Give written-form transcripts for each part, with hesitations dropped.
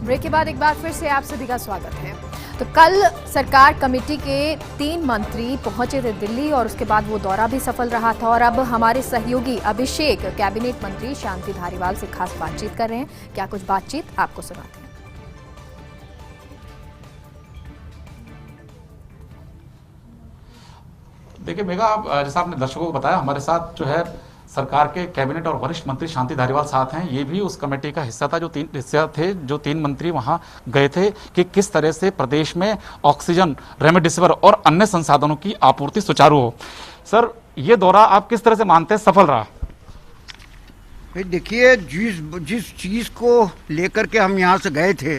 Break के बाद एक बार फिर से आप सभी का स्वागत है। तो कल सरकार कमेटी के 3 मंत्री पहुंचे थे दिल्ली और उसके बाद वो दौरा भी सफल रहा था। और अब हमारे सहयोगी अभिषेक कैबिनेट मंत्री शांति धारीवाल से खास बातचीत कर रहे हैं। क्या कुछ बातचीत आपको सुनाते हैं। देखिए मेघा, जैसा आपने दर्शकों को बताया, हमारे साथ जो है सरकार के कैबिनेट और वरिष्ठ मंत्री शांति धारीवाल साथ हैं। ये भी उस कमेटी का हिस्सा था जो तीन मंत्री वहां गए थे कि किस तरह से प्रदेश में ऑक्सीजन, रेमडेसिविर और अन्य संसाधनों की आपूर्ति सुचारू हो। सर, ये दौरा आप किस तरह से मानते हैं सफल रहा? देखिए, जिस चीज़ को लेकर के हम यहाँ से गए थे,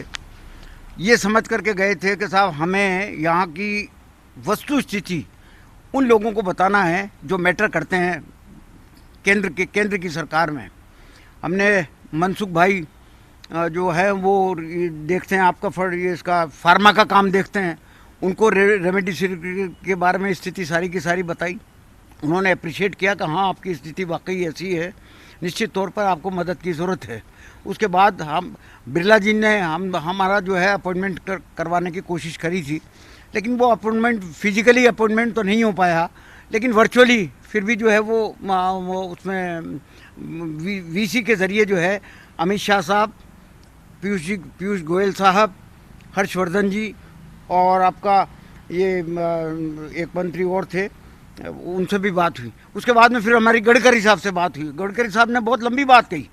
ये समझ करके गए थे कि साहब हमें यहाँ की वस्तु स्थिति उन लोगों को बताना है जो मैटर करते हैं केंद्र की सरकार में। हमने मनसुख भाई जो है वो देखते हैं आपका ये इसका फार्मा का काम देखते हैं, उनको रेमडेसिविर के बारे में स्थिति सारी की सारी बताई। उन्होंने अप्रिशिएट किया कि हाँ, आपकी स्थिति वाकई ऐसी है, निश्चित तौर पर आपको मदद की ज़रूरत है। उसके बाद हम बिरला जी ने हमारा जो है अपॉइंटमेंट करवाने की कोशिश करी थी, लेकिन वो अपॉइंटमेंट फिजिकली अपॉइंटमेंट तो नहीं हो पाया, लेकिन वर्चुअली फिर भी जो है वो उसमें वीसी के ज़रिए जो है अमित शाह साहब, पीयूष गोयल साहब, हर्षवर्धन जी और आपका ये एक मंत्री और थे, उनसे भी बात हुई। उसके बाद में फिर हमारी गडकरी साहब से बात हुई। गडकरी साहब ने बहुत लंबी बात कही,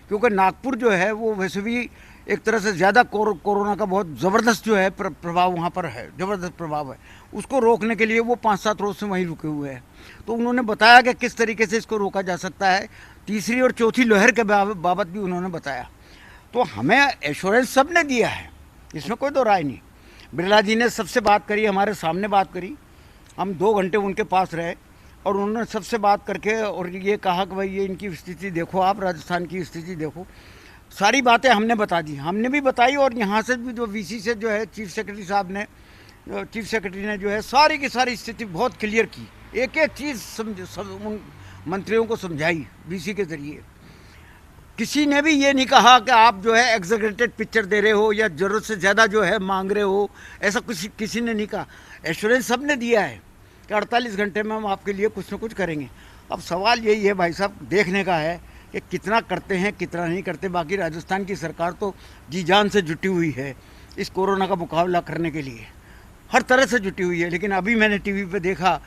क्योंकि नागपुर जो है वो वैसे भी एक तरह से ज़्यादा कोरोना का बहुत ज़बरदस्त जो है प्रभाव वहाँ पर है, ज़बरदस्त प्रभाव है। उसको रोकने के लिए वो 5-7 रोज़ से वहीं रुके हुए हैं। तो उन्होंने बताया कि किस तरीके से इसको रोका जा सकता है। तीसरी और चौथी लहर के बाबत भी उन्होंने बताया। तो हमें एश्योरेंस सब ने दिया है, इसमें कोई दो राय नहीं। बिरला जी ने सबसे बात करी, हमारे सामने बात करी। हम 2 घंटे उनके पास रहे और उन्होंने सबसे बात करके और ये कहा कि भाई ये इनकी स्थिति देखो, आप राजस्थान की स्थिति देखो। सारी बातें हमने बता दी, हमने भी बताई। और यहाँ से भी जो वीसी से जो है चीफ सेक्रेटरी ने जो है सारी की सारी स्थिति बहुत क्लियर की, एक एक चीज़ उन मंत्रियों को समझाई वीसी के ज़रिए। किसी ने भी ये नहीं कहा कि आप जो है एग्जैगरेटेड पिक्चर दे रहे हो या ज़रूरत से ज़्यादा जो है मांग रहे हो, ऐसा किसी ने नहीं कहा। एश्योरेंस सब ने दिया है कि 48 घंटे में हम आपके लिए कुछ न कुछ करेंगे। अब सवाल यही है भाई साहब, देखने का है कि कितना करते हैं कितना नहीं करते। बाकी राजस्थान की सरकार तो जी जान से जुटी हुई है इस कोरोना का मुकाबला करने के लिए, हर तरह से जुटी हुई है। लेकिन अभी मैंने टीवी पे देखा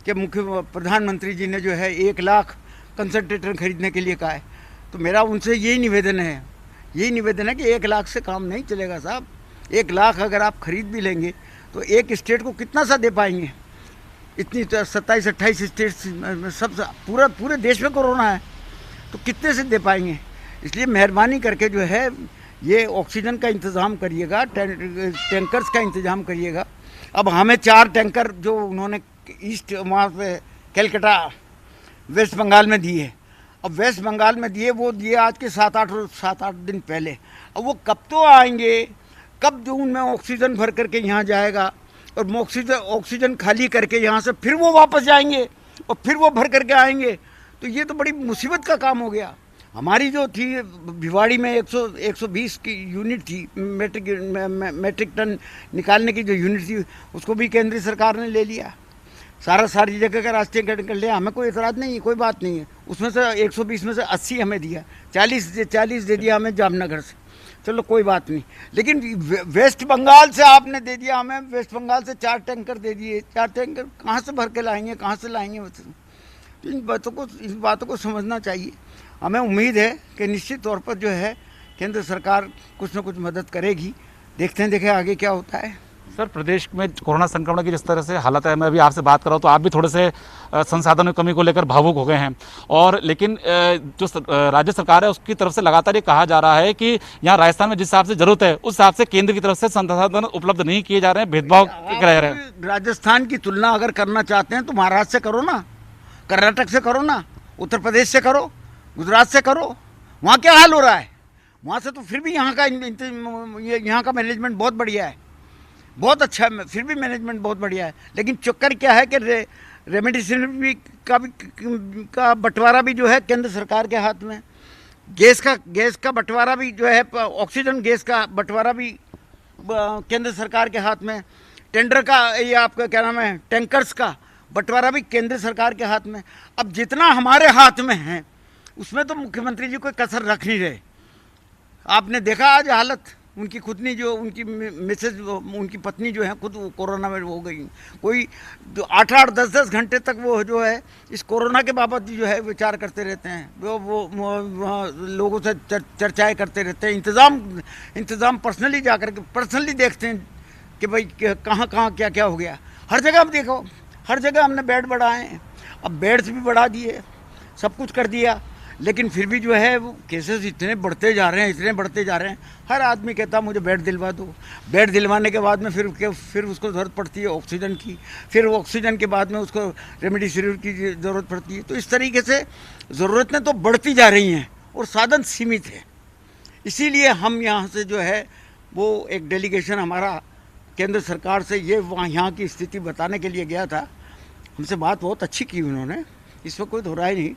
कि प्रधानमंत्री जी ने जो है 1 लाख कंसंट्रेटर खरीदने के लिए कहा है। तो मेरा उनसे यही निवेदन है कि 1 लाख से काम नहीं चलेगा साहब। 1 लाख अगर आप खरीद भी लेंगे तो एक स्टेट को कितना सा दे पाएंगे? इतनी 27-28 स्टेट्स में सब पूरे देश में कोरोना है, तो कितने से दे पाएंगे? इसलिए मेहरबानी करके जो है ये ऑक्सीजन का इंतज़ाम करिएगा, टैंकर्स का इंतज़ाम करिएगा। अब हमें 4 टैंकर जो उन्होंने ईस्ट वहाँ पे कलकत्ता वेस्ट बंगाल में दिए, अब वेस्ट बंगाल में दिए, वो दिए आज के 7-8 दिन पहले। अब वो कब तो आएंगे, कब जो उनमें ऑक्सीजन भर करके यहाँ जाएगा और ऑक्सीजन खाली करके यहाँ से फिर वो वापस जाएंगे और फिर वो भर करके आएंगे। तो ये तो बड़ी मुसीबत का काम हो गया। हमारी जो थी भिवाड़ी में 120 की यूनिट थी, मेट्रिक टन निकालने की जो यूनिट थी, उसको भी केंद्रीय सरकार ने ले लिया। सारी जगह का रास्ते कर लिया। हमें कोई एतराज़ नहीं है, कोई बात नहीं है। उसमें से 120 में से 80 हमें दिया, 40 दे दिया हमें जामनगर से, चलो कोई बात नहीं। लेकिन वेस्ट बंगाल से आपने दे दिया हमें, वेस्ट बंगाल से 4 टैंकर दे दिए। 4 टैंकर कहाँ से भर के लाएंगे, कहाँ से लाएंगे? इन बातों को समझना चाहिए। हमें उम्मीद है कि निश्चित तौर पर जो है केंद्र सरकार कुछ न कुछ मदद करेगी। देखें आगे क्या होता है। सर, प्रदेश में कोरोना संक्रमण की जिस तरह से हालत है, मैं अभी आपसे बात कर रहा हूँ तो आप भी थोड़े से संसाधनों की कमी को लेकर भावुक हो गए हैं। और लेकिन जो राज्य सरकार है उसकी तरफ से लगातार ये कहा जा रहा है कि यहाँ राजस्थान में जिस हिसाब से जरूरत है उस हिसाब से केंद्र की तरफ से संसाधन उपलब्ध नहीं किए जा रहे हैं, भेदभाव रह रहे हैं। राजस्थान की तुलना अगर करना चाहते हैं तो महाराष्ट्र से करो ना, कर्नाटक से करो ना, उत्तर प्रदेश से करो, गुजरात से करो। वहाँ क्या हाल हो रहा है? वहाँ से तो फिर भी यहाँ का मैनेजमेंट बहुत बढ़िया है, बहुत अच्छा है, फिर भी मैनेजमेंट बहुत बढ़िया है। लेकिन चक्कर क्या है कि रेमडेसिविर का बंटवारा भी जो है केंद्र सरकार के हाथ में। गैस का बंटवारा भी जो है, ऑक्सीजन गैस का बंटवारा भी केंद्र सरकार के हाथ में, टेंडर का ये आपका क्या नाम है, टैंकर्स का बंटवारा भी केंद्र सरकार के हाथ में। अब जितना हमारे हाथ में है उसमें तो मुख्यमंत्री जी कोई कसर रख नहीं रहे। आपने देखा आज हालत उनकी खुदनी, जो उनकी मिसेज, उनकी पत्नी जो है खुद कोरोना में हो गई। कोई 8-8 10-10 घंटे तक वो जो है इस कोरोना के बाबत जो है विचार करते रहते हैं, वो लोगों से चर्चाएं करते रहते हैं। इंतज़ाम पर्सनली जा कर के पर्सनली देखते हैं कि भाई कहाँ क्या क्या हो गया। हर जगह आप देखो, हर जगह हमने बेड बढ़ाए हैं, अब बेड्स भी बढ़ा दिए, सब कुछ कर दिया, लेकिन फिर भी जो है वो केसेस इतने बढ़ते जा रहे हैं। हर आदमी कहता मुझे बेड दिलवा दो। बेड दिलवाने के बाद में फिर उसको ज़रूरत पड़ती है ऑक्सीजन की, फिर ऑक्सीजन के बाद में उसको रेमडेसिविर की ज़रूरत पड़ती है। तो इस तरीके से ज़रूरतें तो बढ़ती जा रही हैं और साधन सीमित है। इसीलिए हम यहाँ से जो है वो एक डेलीगेशन हमारा केंद्र सरकार से ये वहाँ यहाँ की स्थिति बताने के लिए गया था। हमसे बात बहुत अच्छी की उन्होंने, इसमें कोई दोहराई नहीं,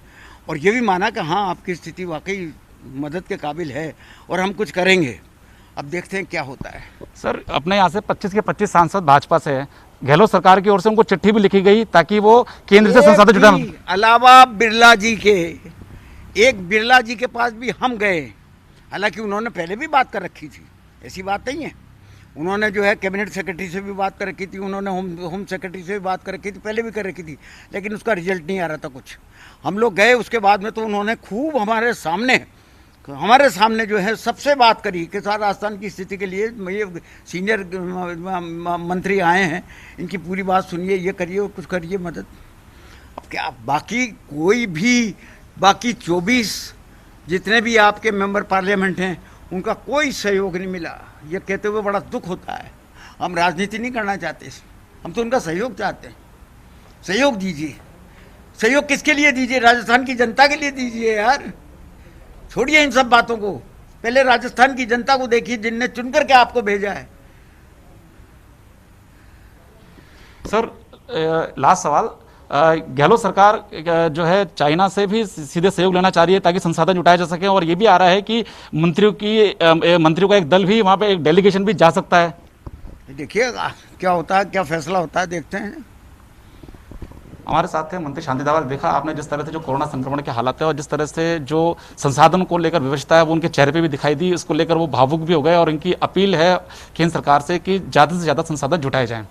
और ये भी माना कि हाँ आपकी स्थिति वाकई मदद के काबिल है और हम कुछ करेंगे। अब देखते हैं क्या होता है। सर, अपने यहाँ से 25 के 25 सांसद भाजपा से हैं। गहलोत सरकार की ओर से उनको चिट्ठी भी लिखी गई ताकि वो केंद्र से संसाधन जुटा। अलावा बिरला जी के पास भी हम गए, हालांकि उन्होंने पहले भी बात कर रखी थी, ऐसी बात नहीं है। उन्होंने जो है कैबिनेट सेक्रेटरी से भी बात कर रखी थी, उन्होंने होम सेक्रेटरी से भी बात कर रखी थी, पहले भी कर रखी थी, लेकिन उसका रिजल्ट नहीं आ रहा था कुछ। हम लोग गए, उसके बाद में तो उन्होंने खूब हमारे सामने जो है सबसे बात करी कि सारा राजस्थान की स्थिति के लिए ये सीनियर मंत्री आए हैं, इनकी पूरी बात सुनिए, ये करिए और कुछ करिए मदद। अब क्या बाकी 24 जितने भी आपके मेंबर पार्लियामेंट हैं उनका कोई सहयोग नहीं मिला। ये कहते हुए बड़ा दुख होता है। हम राजनीति नहीं करना चाहते, हम तो उनका सहयोग चाहते हैं। सहयोग दीजिए। सहयोग किसके लिए दीजिए? राजस्थान की जनता के लिए दीजिए यार। छोड़िए इन सब बातों को, पहले राजस्थान की जनता को देखिए जिनने चुनकर के आपको भेजा है। सर, लास्ट सवाल, गहलोत सरकार जो है चाइना से भी सीधे सहयोग लेना चाह रही है ताकि संसाधन जुटाए जा सके, और ये भी आ रहा है कि मंत्रियों का एक दल भी वहाँ पे एक डेलीगेशन भी जा सकता है। देखिए क्या होता है, क्या फैसला होता है, देखते हैं। हमारे साथ थे मंत्री शांति धारीवाल। देखा आपने जिस तरह से जो कोरोना संक्रमण के हालात है और जिस तरह से जो संसाधन को लेकर विवशता है वो उनके चेहरे पे भी दिखाई दी, इसको लेकर वो भावुक भी हो गए, और इनकी अपील है केंद्र सरकार से कि ज़्यादा से ज़्यादा संसाधन जुटाए जाएं।